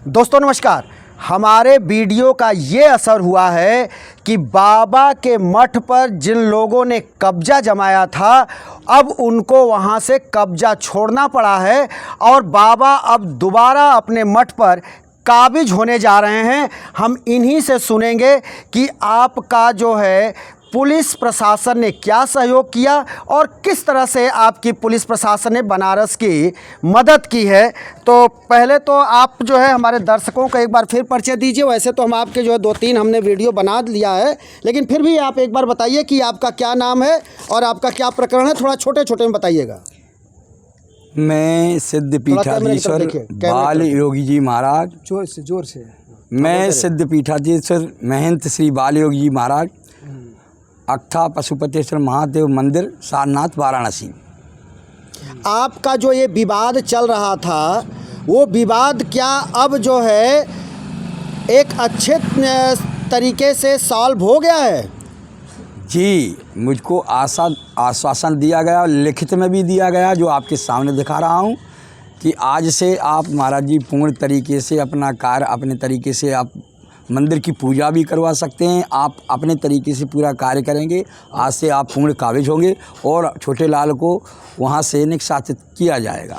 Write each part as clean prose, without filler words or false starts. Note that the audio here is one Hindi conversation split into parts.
दोस्तों नमस्कार। हमारे वीडियो का ये असर हुआ है कि बाबा के मठ पर जिन लोगों ने कब्जा जमाया था अब उनको वहाँ से कब्जा छोड़ना पड़ा है और बाबा अब दोबारा अपने मठ पर काबिज होने जा रहे हैं। हम इन्हीं से सुनेंगे कि आपका जो है पुलिस प्रशासन ने क्या सहयोग किया और किस तरह से आपकी पुलिस प्रशासन ने बनारस की मदद की है। तो पहले तो आप जो है हमारे दर्शकों को एक बार फिर परिचय दीजिए। वैसे तो हम आपके जो है 2-3 हमने वीडियो बना लिया है, लेकिन फिर भी आप एक बार बताइए कि आपका क्या नाम है और आपका क्या प्रकरण है। थोड़ा छोटे छोटे में बताइएगा। मैं सिद्ध पीठाधीश्वर बाल योगी जी महाराज, जोर से मैं सिद्ध पीठाधीश्वर महंत श्री बाल योगी जी महाराज, अक्था पशुपतेश्वर महादेव मंदिर, सारनाथ, वाराणसी। आपका जो ये विवाद चल रहा था वो विवाद क्या अब जो है एक अच्छे तरीके से सॉल्व हो गया है? जी, मुझको आश्वासन दिया गया, लिखित में भी दिया गया, जो आपके सामने दिखा रहा हूँ कि आज से आप महाराज जी पूर्ण तरीके से अपना कार्य अपने तरीके से आप मंदिर की पूजा भी करवा सकते हैं। आप अपने तरीके से पूरा कार्य करेंगे। आज से आप पूर्ण काबिज होंगे और छोटे लाल को वहाँ से निष्कासित किया जाएगा।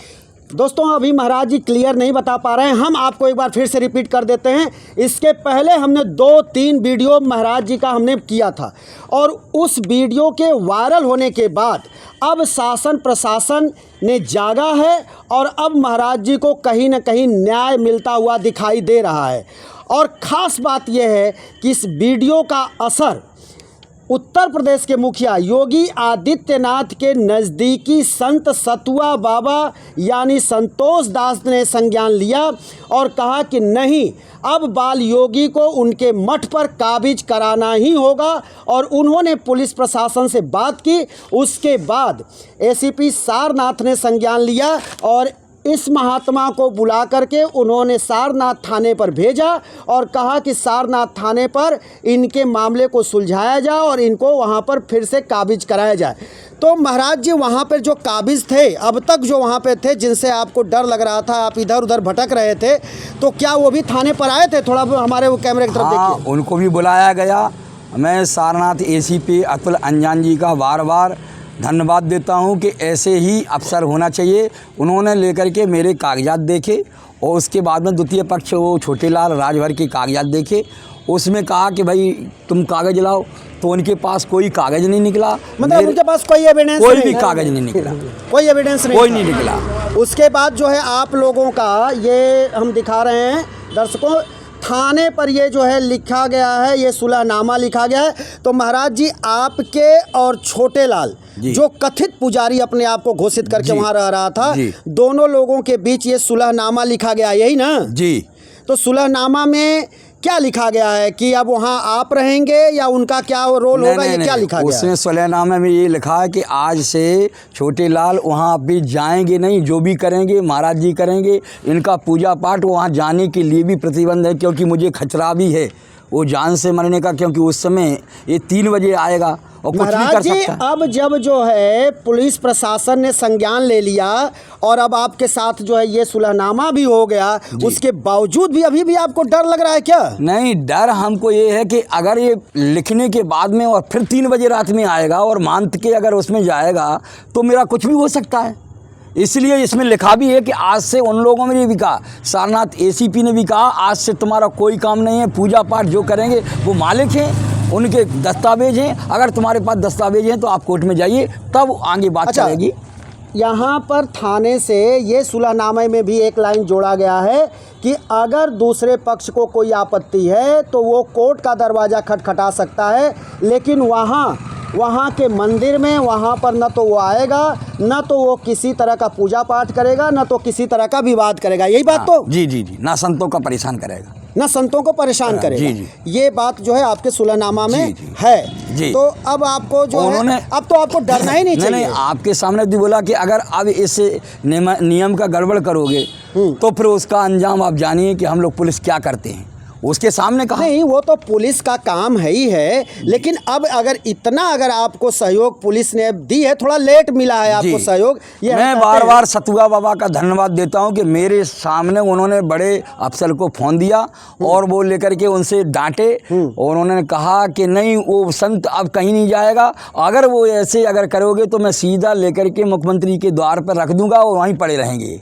दोस्तों अभी महाराज जी क्लियर नहीं बता पा रहे हैं, हम आपको एक बार फिर से रिपीट कर देते हैं। इसके पहले हमने 2-3 वीडियो महाराज जी का हमने किया था और उस वीडियो के वायरल होने के बाद अब शासन प्रशासन ने जागा है और अब महाराज जी को कहीं ना कहीं न्याय मिलता हुआ दिखाई दे रहा है। और ख़ास बात यह है कि इस वीडियो का असर उत्तर प्रदेश के मुखिया योगी आदित्यनाथ के नज़दीकी संत सतुआ बाबा यानी संतोष दास ने संज्ञान लिया और कहा कि नहीं, अब बाल योगी को उनके मठ पर काबिज कराना ही होगा। और उन्होंने पुलिस प्रशासन से बात की। उसके बाद एसीपी सारनाथ ने संज्ञान लिया और इस महात्मा को बुला करके उन्होंने सारनाथ थाने पर भेजा और कहा कि सारनाथ थाने पर इनके मामले को सुलझाया जाए और इनको वहां पर फिर से काबिज कराया जाए। तो महाराज जी वहां पर जो काबिज थे अब तक जो वहां पे थे, जिनसे आपको डर लग रहा था, आप इधर उधर भटक रहे थे, तो क्या वो भी थाने पर आए थे? थोड़ा हमारे वो कैमरे की तरफ देखिए। उनको भी बुलाया गया। मैं सारनाथ एसीपी अतुल अंजान जी का बार बार धन्यवाद देता हूं कि ऐसे ही अफसर होना चाहिए। उन्होंने लेकर के मेरे कागजात देखे और उसके बाद में द्वितीय पक्ष वो छोटे लाल राजभर के कागजात देखे। उसमें कहा कि भाई तुम कागज़ लाओ, तो उनके पास कोई कागज़ नहीं निकला। मतलब उनके पास कोई एविडेंस कोई भी कागज़ नहीं निकला, कोई एविडेंस नहीं, कोई नहीं निकला। उसके बाद जो है आप लोगों का ये हम दिखा रहे हैं दर्शकों, थाने पर ये जो है लिखा गया है, ये सुलहनामा लिखा गया है। तो महाराज जी आपके और छोटे लाल जो कथित पुजारी अपने आप को घोषित करके वहां रह रहा था, दोनों लोगों के बीच ये सुलहनामा लिखा गया, यही ना? जी। तो सुलहनामा में क्या लिखा गया है कि अब वहाँ आप रहेंगे या उनका क्या रोल होगा? ये क्या लिखा गया? उसमें सुलहनामे में ये लिखा है कि आज से छोटे लाल वहाँ भी जाएंगे नहीं, जो भी करेंगे महाराज जी करेंगे। इनका पूजा पाठ वहाँ जाने के लिए भी प्रतिबंध है, क्योंकि मुझे खतरा भी है वो जान से मरने का, क्योंकि उस समय ये 3 बजे आएगा और कुछ भी कर सकता है। अब जब जो है पुलिस प्रशासन ने संज्ञान ले लिया और अब आपके साथ जो है ये सुलहनामा भी हो गया, उसके बावजूद भी अभी भी आपको डर लग रहा है क्या? नहीं, डर हमको ये है कि अगर ये लिखने के बाद में और फिर 3 बजे रात में आएगा और मानत के अगर उसमें जाएगा तो मेरा कुछ भी हो सकता है। इसलिए इसमें लिखा भी है कि आज से उन लोगों ने भी कहा, सारनाथ एसीपी ने भी कहा, आज से तुम्हारा कोई काम नहीं है, पूजा पाठ जो करेंगे वो मालिक हैं, उनके दस्तावेज हैं। अगर तुम्हारे पास दस्तावेज हैं तो आप कोर्ट में जाइए, तब आगे बात चलेगी। यहाँ पर थाने से ये सुलहनामे में भी एक लाइन जोड़ा गया है कि अगर दूसरे पक्ष को कोई आपत्ति है तो वो कोर्ट का दरवाज़ा खटखटा सकता है, लेकिन वहाँ के मंदिर में वहाँ पर न तो वो आएगा, न तो वो किसी तरह का पूजा पाठ करेगा, न तो किसी तरह का विवाद करेगा। यही बात तो? जी जी जी, ना संतों का परेशान करेगा, ना संतों को परेशान करेगा। जी जी, ये बात जो है आपके सुलहनामा में है जी। तो अब आपको जो है अब तो आपको डरना ही नहीं चाहिए। नहीं, आपके सामने भी बोला कि अगर अब इस नियम का गड़बड़ करोगे तो फिर उसका अंजाम आप जानिए कि हम लोग पुलिस क्या करते हैं। उसके सामने कहा। नहीं, वो तो पुलिस का काम है ही है, लेकिन अब अगर आपको सहयोग पुलिस ने दी है, थोड़ा लेट मिला है आपको सहयोग, ये मैं बार बार सतुआ बाबा का धन्यवाद देता हूं कि मेरे सामने उन्होंने बड़े अफसर को फ़ोन दिया और वो लेकर के उनसे डांटे और उन्होंने कहा कि नहीं, वो संत अब कहीं नहीं जाएगा, अगर वो ऐसे अगर करोगे तो मैं सीधा लेकर के मुख्यमंत्री के द्वार पर रख दूंगा और वहीं पड़े रहेंगे,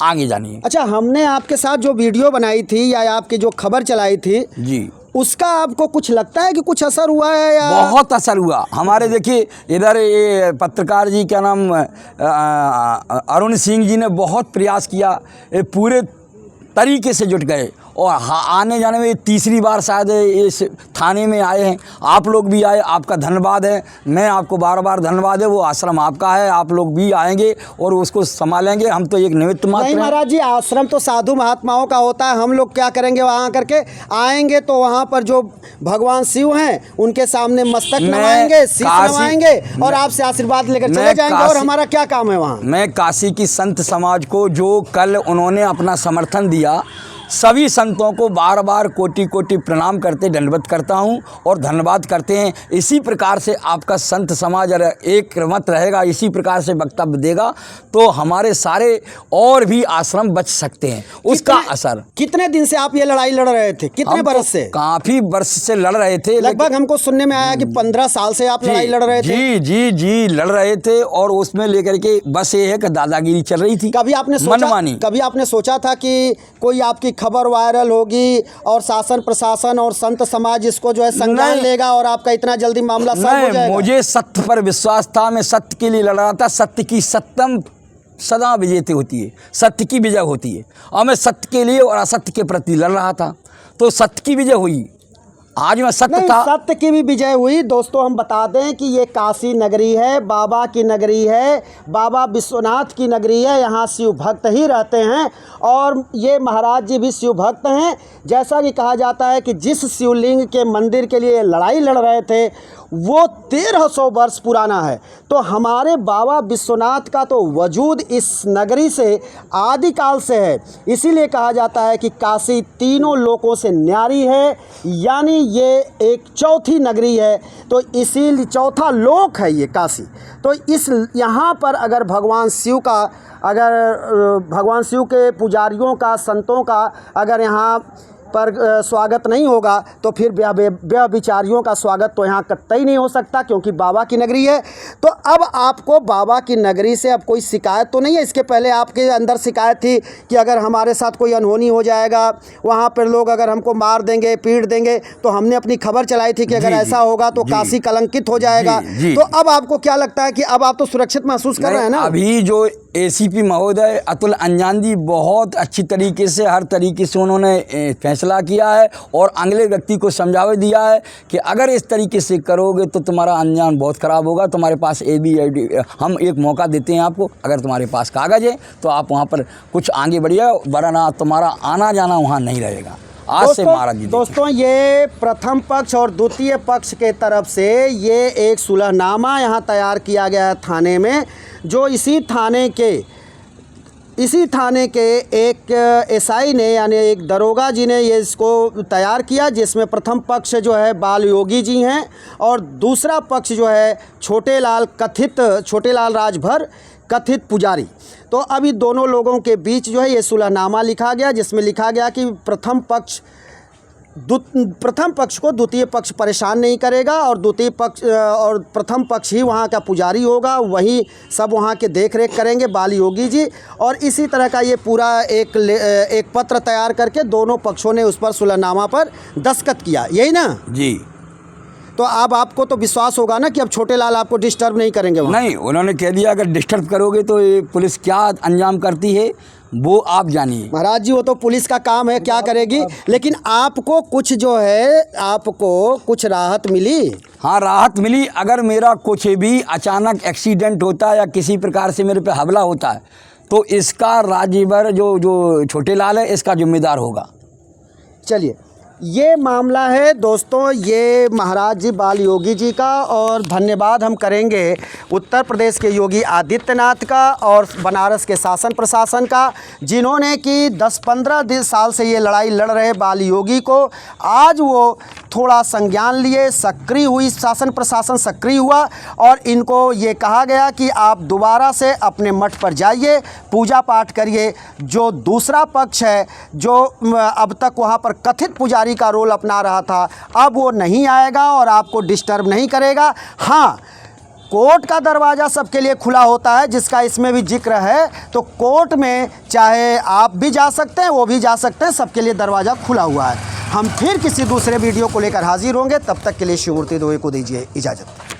आगे जानिए। अच्छा, हमने आपके साथ जो वीडियो बनाई थी या आपकी जो खबर चलाई थी जी, उसका आपको कुछ लगता है कि कुछ असर हुआ है या? बहुत असर हुआ हमारे। देखिए इधर ये पत्रकार जी, क्या नाम, अरुण सिंह जी ने बहुत प्रयास किया, ये पूरे तरीके से जुट गए और आने जाने में तीसरी बार शायद इस थाने में आए हैं। आप लोग भी आए, आपका धन्यवाद है, मैं आपको बार बार धन्यवाद है। वो आश्रम आपका है, आप लोग भी आएंगे और उसको संभालेंगे, हम तो एक निमित्त मात्र। नहीं महाराज जी, आश्रम तो साधु महात्माओं का होता है, हम लोग क्या करेंगे वहाँ करके आएंगे तो वहाँ पर जो भगवान शिव हैं उनके सामने मस्तक नवाएंगे, शीश नवाएंगे और आपसे आशीर्वाद लेकर चले जाएंगे, और हमारा क्या काम है वहाँ। मैं काशी की संत समाज को, जो कल उन्होंने अपना समर्थन दिया, सभी संतों को बार बार कोटि कोटि प्रणाम करते दंडवत करता हूं और धन्यवाद करते हैं। इसी प्रकार से आपका संत समाज अगर एक मत रहेगा, इसी प्रकार से वक्तव्य देगा तो हमारे सारे और भी आश्रम बच सकते हैं। उसका असर। कितने दिन से आप ये लड़ाई लड़ रहे थे, कितने बरस से? काफ़ी वर्ष से लड़ रहे थे, लगभग हमको सुनने में आया कि 15 साल से आप लड़ाई लड़ रहे थे। जी जी जी, लड़ रहे थे और उसमें लेकर के बस ये है कि दादागिरी चल रही थी, कभी आपने सोचा था कि कोई आपकी खबर वायरल होगी और शासन प्रशासन और संत समाज इसको जो है संज्ञान लेगा और आपका इतना जल्दी मामला सॉल्व हो जाएगा? मुझे सत्य पर विश्वास था, मैं सत्य के लिए लड़ रहा था। सत्य की सत्यम सदा विजेती होती है, सत्य की विजय होती है और मैं सत्य के लिए और असत्य के प्रति लड़ रहा था, तो सत्य की विजय हुई। आज मैं सत्य की भी विजय हुई। दोस्तों, हम बता दें कि ये काशी नगरी है, बाबा की नगरी है, बाबा विश्वनाथ की नगरी है, यहाँ शिव भक्त ही रहते हैं और ये महाराज जी भी शिव भक्त हैं। जैसा कि कहा जाता है कि जिस शिवलिंग के मंदिर के लिए लड़ाई लड़ रहे थे वो 1300 वर्ष पुराना है, तो हमारे बाबा विश्वनाथ का तो वजूद इस नगरी से आदिकाल से है। इसीलिए कहा जाता है कि काशी तीनों लोकों से न्यारी है, यानी ये एक चौथी नगरी है, तो इसीलिए चौथा लोक है ये काशी। तो इस यहाँ पर अगर भगवान शिव के पुजारियों का, संतों का अगर यहाँ पर स्वागत नहीं होगा तो फिर व्यभिचारियों का स्वागत तो यहाँ कतई नहीं हो सकता, क्योंकि बाबा की नगरी है। तो अब आपको बाबा की नगरी से अब कोई शिकायत तो नहीं है? इसके पहले आपके अंदर शिकायत थी कि अगर हमारे साथ कोई अनहोनी हो जाएगा, वहाँ पर लोग अगर हमको मार देंगे, पीट देंगे, तो हमने अपनी खबर चलाई थी कि अगर ऐसा होगा तो काशी कलंकित हो जाएगा। तो अब आपको क्या लगता है कि अब आप तो सुरक्षित महसूस कर रहे हैं ना? अभी जो एसीपी महोदय अतुल अंजान जी बहुत अच्छी तरीके से, हर तरीके से उन्होंने फैसला किया है और अगले व्यक्ति को समझावा दिया है कि अगर इस तरीके से करोगे तो तुम्हारा अंजाम बहुत ख़राब होगा। तुम्हारे पास ABID, हम एक मौका देते हैं आपको, अगर तुम्हारे पास कागज़ है तो आप वहाँ पर कुछ आगे बढ़िए, वरना तुम्हारा आना जाना वहाँ नहीं रहेगा। आज से महाराज जी। दोस्तों, ये प्रथम पक्ष और द्वितीय पक्ष के तरफ से ये एक सुलहनामा यहाँ तैयार किया गया है थाने में, जो इसी थाने के एक SI ने, यानी एक दरोगा जी ने ये इसको तैयार किया, जिसमें प्रथम पक्ष जो है बाल योगी जी हैं और दूसरा पक्ष जो है छोटे लाल राजभर कथित पुजारी। तो अभी दोनों लोगों के बीच जो है ये सुलहनामा लिखा गया, जिसमें लिखा गया कि प्रथम पक्ष को द्वितीय पक्ष परेशान नहीं करेगा और प्रथम पक्ष ही वहाँ का पुजारी होगा, वही सब वहाँ के देख रेख करेंगे बाल योगी जी। और इसी तरह का ये पूरा एक पत्र तैयार करके दोनों पक्षों ने उस पर सुलहनामा पर दस्तखत किया, यही ना जी? तो अब आपको तो विश्वास होगा ना कि अब छोटे लाल आपको डिस्टर्ब नहीं करेंगे वहाँ? नहीं, उन्होंने कह दिया अगर डिस्टर्ब करोगे तो ये पुलिस क्या अंजाम करती है वो आप जानिए। महाराज जी, वो तो पुलिस का काम है, क्या करेगी, लेकिन आपको कुछ जो है, आपको कुछ राहत मिली? हाँ, राहत मिली। अगर मेरा कुछ भी अचानक एक्सीडेंट होता है या किसी प्रकार से मेरे पे हमला होता है तो इसका राजीवर जो छोटे लाल है इसका जिम्मेदार होगा। चलिए, ये मामला है दोस्तों, ये महाराज जी बाल योगी जी का, और धन्यवाद हम करेंगे उत्तर प्रदेश के योगी आदित्यनाथ का और बनारस के शासन प्रशासन का, जिन्होंने कि 10-15 साल से ये लड़ाई लड़ रहे बाल योगी को आज वो थोड़ा संज्ञान लिए, सक्रिय हुई, शासन प्रशासन सक्रिय हुआ और इनको ये कहा गया कि आप दोबारा से अपने मठ पर जाइए, पूजा पाठ करिए। जो दूसरा पक्ष है, जो अब तक वहाँ पर कथित पुजारी का रोल अपना रहा था, अब वो नहीं आएगा और आपको डिस्टर्ब नहीं करेगा। हाँ, कोर्ट का दरवाज़ा सबके लिए खुला होता है, जिसका इसमें भी जिक्र है। तो कोर्ट में चाहे आप भी जा सकते हैं, वो भी जा सकते हैं, सबके लिए दरवाज़ा खुला हुआ है। हम फिर किसी दूसरे वीडियो को लेकर हाजिर होंगे, तब तक के लिए शिवमूर्ति दोहे को दीजिए इजाज़त।